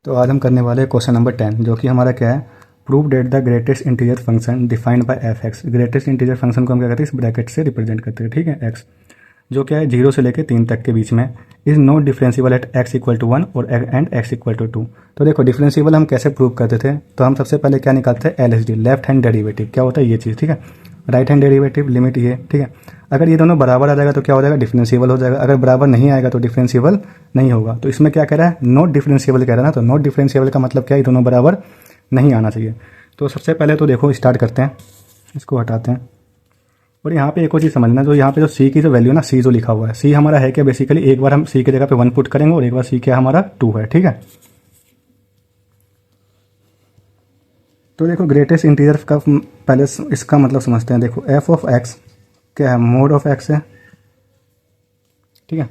तो आज हम करने वाले हैं क्वेश्चन नंबर 10, जो कि हमारा क्या है, prove that the greatest integer function defined by F x. Greatest integer function को हम क्या करते हैं, इस ब्रैकेट से रिप्रेजेंट करते हैं, ठीक है, एक्स, जो क्या है 0 से लेकर 3 तक के बीच में, is not differentiable at X equal to 1 और एंड एक्स इक्वल टू 2। तो देखो डिफरेंशिएबल हम कैसे प्रूव करते थे, तो हम सबसे पहले क्या निकालते हैं, LHD, लेफ्ट हैंड डेरिवेटिव। क्या होता है ये चीज़, ठीक है, राइट हैंड डेरिवेटिव लिमिट ये, ठीक है। अगर ये दोनों बराबर आ जाएगा तो क्या हो जाएगा, डिफरेंशिएबल हो जाएगा। अगर बराबर नहीं आएगा तो डिफरेंशिएबल नहीं होगा। तो इसमें क्या कह रहा है, नॉट डिफरेंशिएबल कह रहा है ना, तो नॉट डिफरेंशिएबल का मतलब क्या है, ये दोनों बराबर नहीं आना चाहिए। तो सबसे पहले तो देखो स्टार्ट करते हैं, इसको हटाते हैं। और यहाँ पे एक और चीज़ समझना, जो यहाँ पे जो सी की जो वैल्यू ना, सी जो लिखा हुआ है, सी हमारा है क्या, बेसिकली एक बार हम सी की जगह पे 1 पुट करेंगे और एक बार सी क्या हमारा 2 है, ठीक है। तो देखो ग्रेटेस्ट इंटीजर का पहले इसका मतलब समझते हैं। देखो एफ ऑफ एक्स क्या है, मोड ऑफ एक्स है, ठीक है।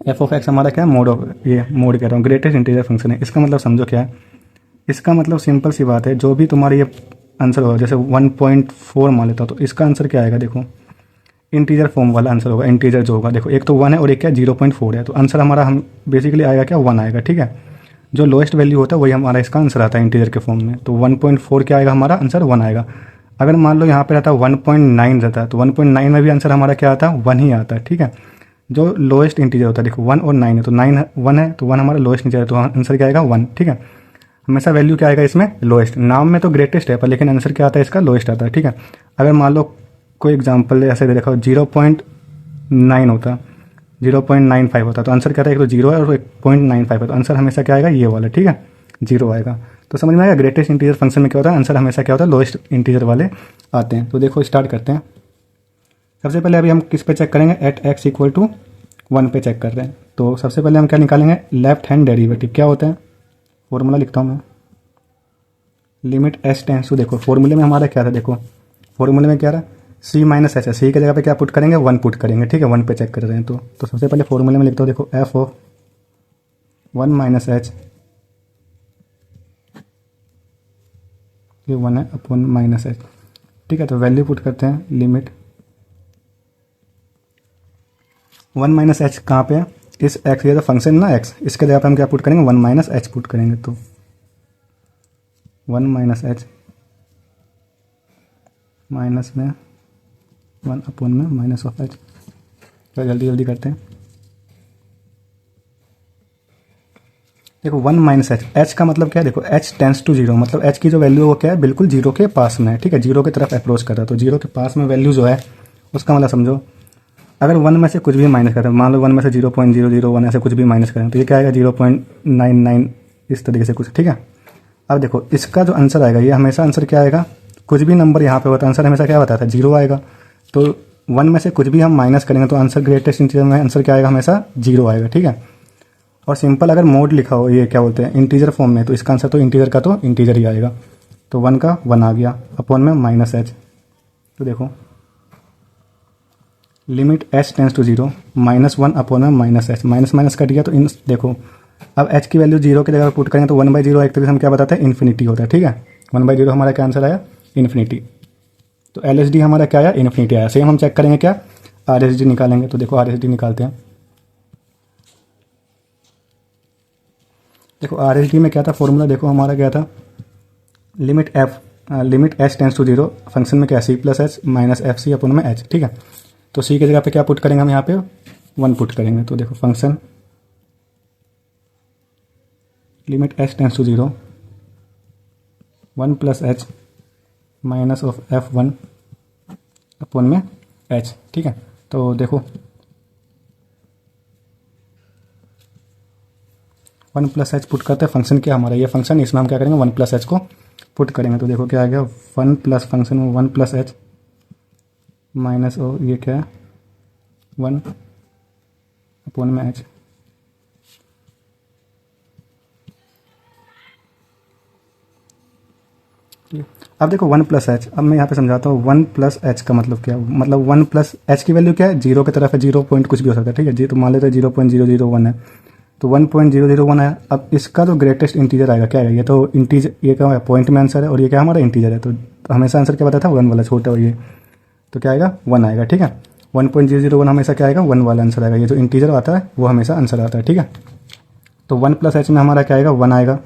एफ ऑफ एक्स हमारा क्या है, मोड ऑफ, ये मोड कह रहा हूँ, ग्रेटेस्ट इंटीजर फंक्शन है। इसका मतलब समझो क्या है, इसका मतलब सिंपल सी बात है, जो भी तुम्हारी ये आंसर होगा, जैसे 1.4 मान लेता हूँ, तो इसका आंसर क्या आएगा, देखो इंटीजर फॉर्म वाला आंसर होगा। इंटीजर जो होगा, देखो एक तो 1 है और एक क्या 0.4 है, तो आंसर हमारा हम बेसिकली आएगा क्या, 1 आएगा, ठीक है। जो लोएस्ट वैल्यू होता है वही हमारा इसका आंसर आता है इंटीजर के फॉर्म में। तो 1.4 क्या आएगा, हमारा आंसर 1 आएगा। अगर मान लो यहाँ पे रहता है 1.9 रहता है, तो 1.9 में भी आंसर हमारा क्या आता है, 1 ही आता है, ठीक है। जो लोएस्ट इंटीजर होता है, देखो 1 और 9 है, तो 1 है, तो 1 हमारा लोएस्ट इंटीजर है, तो आंसर क्या आएगा 1, ठीक है। हमेशा वैल्यू क्या आएगा इसमें, लोएस्ट। नाम में तो ग्रेटेस्ट है, पर लेकिन आंसर क्या आता है इसका, लोएस्ट आता है, ठीक है। अगर मान लो कोई एग्जाम्पल ऐसे दे देखो 0.9 होता, 0.95 होता, तो आंसर क्या था, एक तो 0 है और एक 0.95 है, तो आंसर हमेशा क्या आएगा, ये वाला, ठीक है, 0 आएगा। तो समझ में आएगा, ग्रेटेस्ट इंटीजर फंक्शन में क्या होता है, आंसर हमेशा क्या होता है, लोएस्ट इंटीजर वाले आते हैं। तो देखो स्टार्ट करते हैं। सबसे पहले अभी हम किस पे चेक करेंगे, एट एक्स इक्वल टू 1 पे चेक कर रहे हैं। तो सबसे पहले हम क्या निकालेंगे, लेफ्ट हैंड डेरिवेटिव। क्या होता है, फॉर्मूला लिखता हूँ मैं, लिमिट एस टेंस टू, देखो फॉर्मूले में हमारा क्या था, देखो फॉर्मूले में क्या रहा, सी माइनस एच है, सी की जगह पे क्या पुट करेंगे, 1 पुट करेंगे, ठीक है, 1 पे चेक कर रहे हैं। तो सबसे पहले फॉर्मूले में लिखता हूँ, देखो एफ ऑफ 1 माइनस एच, ये 1 है अपॉन माइनस एच, ठीक है। तो वैल्यू पुट करते हैं, लिमिट 1 माइनस एच कहाँ पे है, इस एक्स, ये तो फंक्शन ना एक्स, इसके जगह पे हम क्या पुट करेंगे, 1 माइनस एच पुट करेंगे। तो 1 माइनस एच माइनस में 1 अपॉन में माइनस ऑफ एच। तो जल्दी जल्दी करते हैं। देखो 1 माइनस एच, एच का मतलब क्या है, देखो एच टेंस टू 0, मतलब एच की जो वैल्यू है वो क्या है, बिल्कुल 0 के पास में है, ठीक है, 0 की तरफ अप्रोच कर रहा है। तो 0 के पास में वैल्यू जो है उसका मतलब समझो, अगर 1 में से कुछ भी माइनस करें, मान लो 1 में से 0.001 ऐसे कुछ भी माइनस करें, तो ये क्या आएगा, 0.99 इस तरीके से कुछ, ठीक है। अब देखो इसका जो आंसर आएगा, ये हमेशा आंसर क्या आएगा, कुछ भी नंबर यहाँ पे होता है, आंसर हमेशा क्या बताता है, 0 आएगा। तो 1 में से कुछ भी हम माइनस करेंगे तो आंसर ग्रेटेस्ट इंटीजर में आंसर क्या आएगा, हमेशा 0 आएगा, ठीक है। और सिंपल अगर मोड लिखा हो, ये क्या बोलते हैं, इंटीजर फॉर्म में, तो इसका आंसर तो इंटीजर का तो इंटीजर ही आएगा। तो 1 का 1 आ गया, अपॉन में माइनस एच। तो देखो limit H tends to 0, -1 upon में minus H, minus minus cut गया, तो इन देखो अब एच की वैल्यू 0 की जगह पुट करेंगे तो 1/0 एक तरीके से हम क्या बताते हैं, इन्फिनिटी होता है, ठीक है। 1/0 हमारा क्या आंसर आया, इन्फिनिटी। तो LHD हमारा क्या आया, इन्फिनिटी आया। सेम हम चेक करेंगे क्या, RHD निकालेंगे। तो देखो RHD निकालते हैं। देखो RHD में क्या था फॉर्मूला, देखो हमारा क्या था, limit H tends to 0, function में क्या, C plus H minus F C upon में एच, ठीक है। तो सी की जगह पे क्या पुट करेंगे, हम यहाँ पे 1 पुट करेंगे। तो देखो function limit H tends to 0, 1 plus H minus of F1 upon में एच, ठीक है। तो देखो 1 प्लस एच पुट करते हैं, फंक्शन क्या हमारा ये फंक्शन, इसमें हम क्या करेंगे, 1 प्लस एच को पुट करेंगे। तो देखो क्या आ गया, 1 प्लस फंक्शन में 1 प्लस एच माइनस और ये क्या है, 1 अपॉन में एच। अब देखो 1 प्लस एच, अब मैं यहाँ पे समझाता हूँ 1 प्लस एच का मतलब क्या, मतलब 1 प्लस एच की वैल्यू क्या है, 0 की तरफ है, 0 पॉइंट कुछ भी हो सकता है, ठीक है जी। तो मान लेते हैं 0.001 है, तो 1.001 आया। अब इसका जो ग्रेटेस्ट इंटीजर आएगा क्या है, ये तो इंटीजर, ये क्या है, पॉइंट में आंसर है, और ये क्या हमारा इंटीजर है। तो हमेशा आंसर क्या बताया था, 1 वाला, छोटा और ये, तो क्या आएगा, 1 आएगा, ठीक है। 1.001 हमेशा क्या आएगा, 1 वाला आंसर आएगा। ये जो इंटीजर आता है वो हमेशा आंसर आता है, ठीक है। तो 1 प्लस एच में हमारा क्या आएगा, 1 आएगा,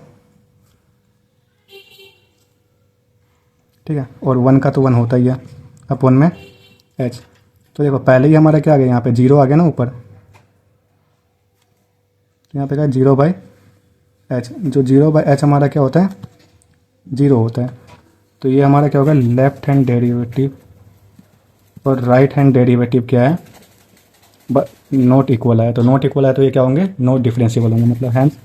ठीक है, और 1 का तो 1 होता ही है अपॉन में एच। तो देखो पहले ही हमारा क्या आ गया, यहाँ पे 0 आ गया ना ऊपर, तो यहाँ पे क्या 0 बाई एच, जो 0 बाई एच हमारा क्या होता है, 0 होता है। तो ये हमारा क्या होगा, लेफ्ट हैंड डेरिवेटिव, और राइट हैंड डेरिवेटिव क्या है, नॉट इक्वल है। तो नॉट इक्वल है तो ये क्या होंगे, नॉट डिफरेंशिएबल होंगे, मतलब hence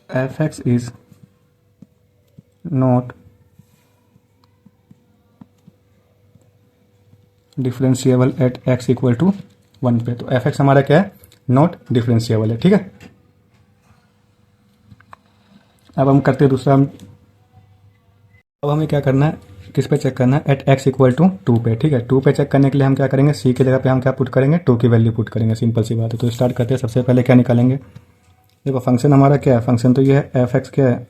F X is not differentiable at X equal to 1 पे। तो एफ एक्स हमारा क्या है, नॉट डिफरेंशिएबल है, ठीक है। अब हम करते हैं दूसरा, अब हमें क्या करना है, किस पे चेक करना है, एट एक्स इक्वल टू 2 पे, ठीक है। 2 पे चेक करने के लिए हम क्या करेंगे, सी की जगह पे हम क्या पुट करेंगे, 2 की वैल्यू पुट करेंगे, सिंपल सी बात है। तो स्टार्ट करते हैं, सबसे पहले क्या निकालेंगे, देखो फंक्शन हमारा क्या है, फंक्शन तो ये है एफ एक्स, क्या है,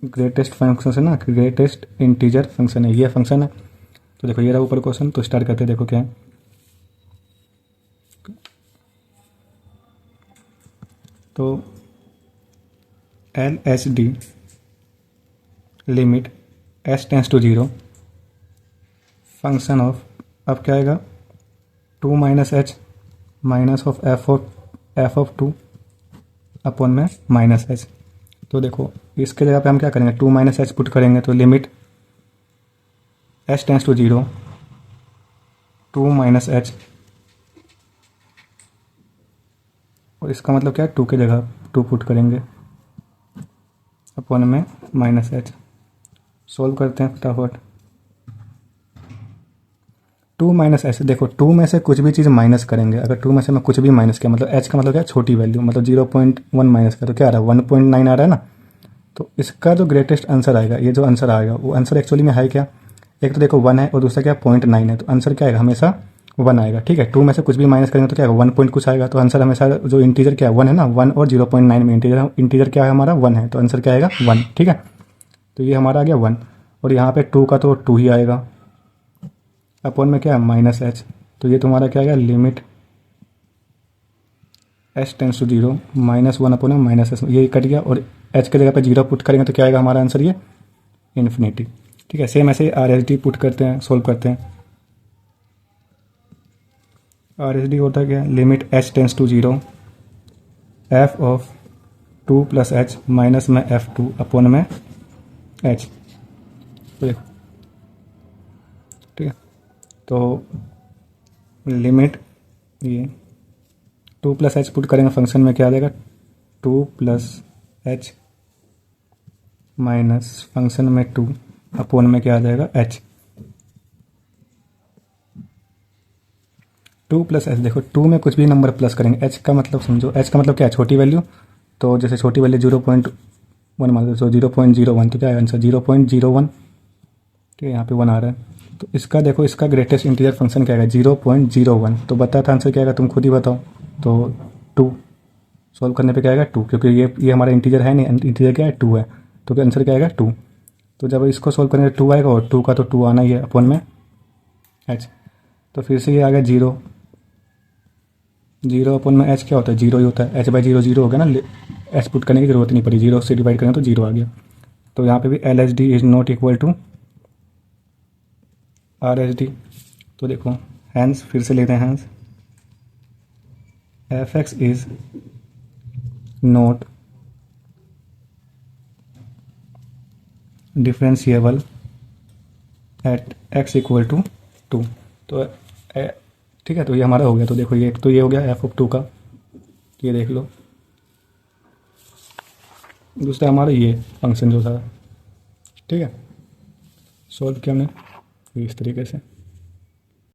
ग्रेटेस्ट फंक्शन है ना, ग्रेटेस्ट इंटीजर फंक्शन है, ये फंक्शन है। तो देखो ये रहा ऊपर क्वेश्चन, तो स्टार्ट करते हैं, देखो क्या है, तो L H D limit S tends to 0 function of, अब क्या आएगा, 2 minus H minus of F of 2 upon में माइनस एच। तो देखो इसके जगह पे हम क्या करेंगे, 2 माइनस एच पुट करेंगे, तो limit H tends to 0 2 minus H, और इसका मतलब क्या है, 2 की जगह 2 पुट करेंगे अपॉन में माइनस एच। सोल्व करते हैं फटाफट, 2 माइनस एच, देखो 2 में से कुछ भी चीज़ माइनस करेंगे, अगर 2 में से मैं कुछ भी माइनस किया, मतलब एच का मतलब क्या है, छोटी वैल्यू, मतलब 0.1 माइनस का, तो क्या आ रहा है, 1.9 आ रहा है ना। तो इसका जो ग्रेटेस्ट आंसर आएगा, ये जो आंसर आएगा वो आंसर एक्चुअली में है क्या, एक तो देखो 1 है और दूसरा क्या 0.9 है, तो आंसर क्या आएगा, हमेशा 1 आएगा, ठीक है। 2 में से कुछ भी माइनस करेंगे तो क्या आएगा, 1 पॉइंट कुछ आएगा, तो आंसर हमेशा जो इंटीजर क्या है 1 है ना, 1 और 0.9 में इंटीजर क्या है हमारा 1 है, तो आंसर क्या आएगा 1, ठीक है। तो ये हमारा आ गया 1, और यहाँ पे 2 का तो 2 ही आएगा, अपॉन में क्या है माइनस एच। तो ये तुम्हारा क्या आएगा, limit H tends to 0 -1 upon में माइनस एच, ये कट गया, और एच की जगह पे 0 पुट करेंगे तो क्या आएगा हमारा आंसर, ये इन्फिनिटी, ठीक है। सेम ऐसे आर एच डी पुट करते हैं, सोल्व करते हैं। आर एच डी होता है क्या, limit H tends to 0 F of 2 plus H minus में f2 अपॉन में एच, ठीक है। तो लिमिट ये 2 प्लस एच पुट करेंगे फंक्शन में, क्या आ जाएगा, 2 प्लस एच माइनस फंक्शन में 2 अपॉन में क्या आ जाएगा, एच। 2 प्लस एच, देखो 2 में कुछ भी नंबर प्लस करेंगे, एच का मतलब समझो, एच का मतलब क्या है, छोटी वैल्यू, तो जैसे छोटी वैल्यू 0.1 मान लो, तो 0.01, तो क्या है आंसर 0.01, ठीक है, यहाँ पे 1 आ रहा है। तो इसका देखो, इसका ग्रेटेस्ट इंटीजर फंक्शन क्या आएगा, 0.01, तो बता था आंसर क्या आएगा, तुम खुद ही बताओ। तो 2 सॉल्व करने पे क्या आएगा 2, क्योंकि ये हमारा इंटीजर है नहीं, इंटीजर क्या है 2 है, तो आंसर क्या आएगा 2। तो जब इसको सॉल्व करेंगे 2 आएगा, और 2 का तो 2 आना ही है अपॉन में एच। तो फिर से ये आ गया 0 अपॉन में एच, क्या होता है 0 ही होता है, एच बाई 0 0 हो गया ना, एच पुट करने की जरूरत नहीं पड़ी, 0 से डिवाइड करेंगे तो 0 आ गया। तो यहाँ पे भी L H D is not equal to R H D. तो देखो हैंस, फिर से लेते हैं hence, F X is not differentiable at X equal to 2। तो ठीक है, तो ये हमारा हो गया। तो देखो ये तो ये हो गया एफ ऑफ 2 का, ये देख लो। दूसरा हमारा ये फंक्शन जो था, ठीक है, सॉल्व किया हमने इस तरीके से।